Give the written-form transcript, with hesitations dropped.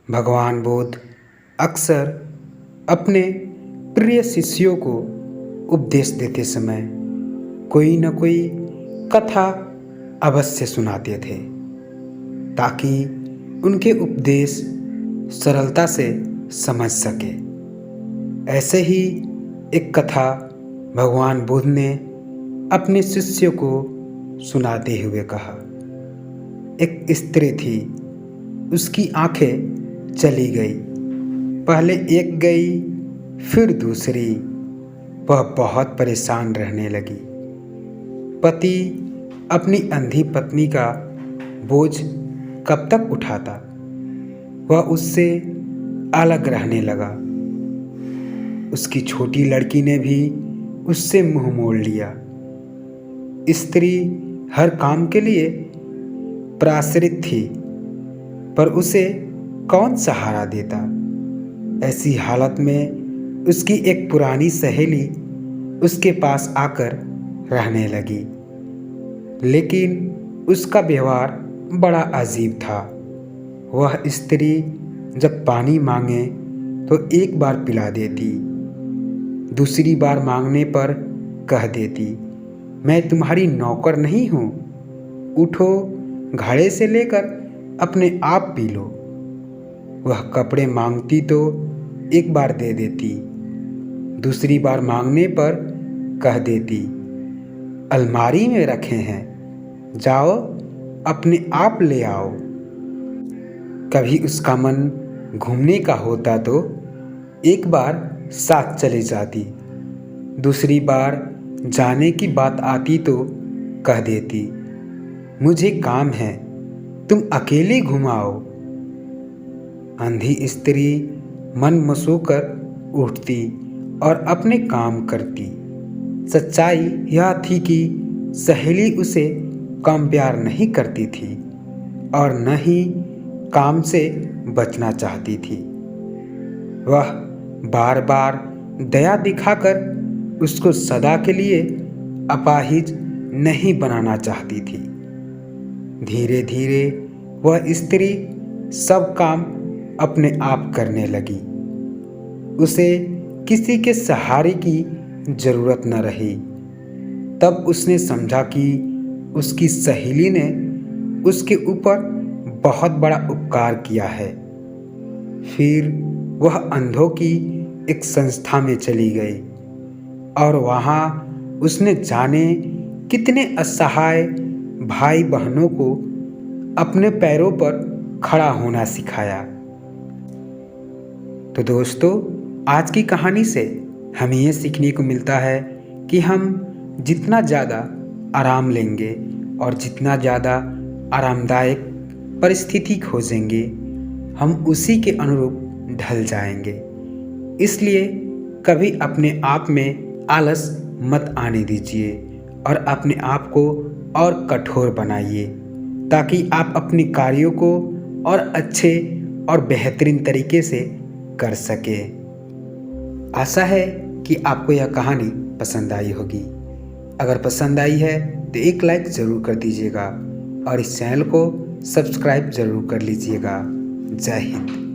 भगवान बुद्ध अक्सर अपने प्रिय शिष्यों को उपदेश देते समय कोई न कोई कथा अवश्य सुनाते थे ताकि उनके उपदेश सरलता से समझ सके। ऐसे ही एक कथा भगवान बुद्ध ने अपने शिष्यों को सुनाते हुए कहा। एक स्त्री थी, उसकी आंखें चली गई। पहले एक गई, फिर दूसरी। वह बहुत परेशान रहने लगी। पति अपनी अंधी पत्नी का बोझ कब तक उठाता। वह उससे अलग रहने लगा। उसकी छोटी लड़की ने भी उससे मुंह मोड़ लिया। स्त्री हर काम के लिए प्रयासरत थी, पर उसे कौन सहारा देता। ऐसी हालत में उसकी एक पुरानी सहेली उसके पास आकर रहने लगी, लेकिन उसका व्यवहार बड़ा अजीब था। वह स्त्री जब पानी मांगे तो एक बार पिला देती, दूसरी बार मांगने पर कह देती, मैं तुम्हारी नौकर नहीं हूँ, उठो घड़े से लेकर अपने आप पी लो। वह कपड़े मांगती तो एक बार दे देती, दूसरी बार मांगने पर कह देती, अलमारी में रखे हैं, जाओ अपने आप ले आओ। कभी उसका मन घूमने का होता तो एक बार साथ चली जाती, दूसरी बार जाने की बात आती तो कह देती, मुझे काम है, तुम अकेले घुमाओ। अंधी स्त्री मन मसोकर उठती और अपने काम करती। सच्चाई यह थी कि सहेली उसे कम प्यार नहीं करती थी और न ही काम से बचना चाहती थी। वह बार बार दया दिखाकर उसको सदा के लिए अपाहिज नहीं बनाना चाहती थी। धीरे धीरे वह स्त्री सब काम अपने आप करने लगी। उसे किसी के सहारे की जरूरत न रही। तब उसने समझा कि उसकी सहेली ने उसके ऊपर बहुत बड़ा उपकार किया है। फिर वह अंधों की एक संस्था में चली गई और वहाँ उसने जाने कितने असहाय भाई बहनों को अपने पैरों पर खड़ा होना सिखाया। तो दोस्तों, आज की कहानी से हमें ये सीखने को मिलता है कि हम जितना ज़्यादा आराम लेंगे और जितना ज़्यादा आरामदायक परिस्थिति खोजेंगे, हम उसी के अनुरूप ढल जाएंगे। इसलिए कभी अपने आप में आलस मत आने दीजिए और अपने आप को और कठोर बनाइए, ताकि आप अपने कार्यों को और अच्छे और बेहतरीन तरीके से कर सके। आशा है कि आपको यह कहानी पसंद आई होगी। अगर पसंद आई है तो एक लाइक ज़रूर कर दीजिएगा और इस चैनल को सब्सक्राइब ज़रूर कर लीजिएगा। जय हिंद।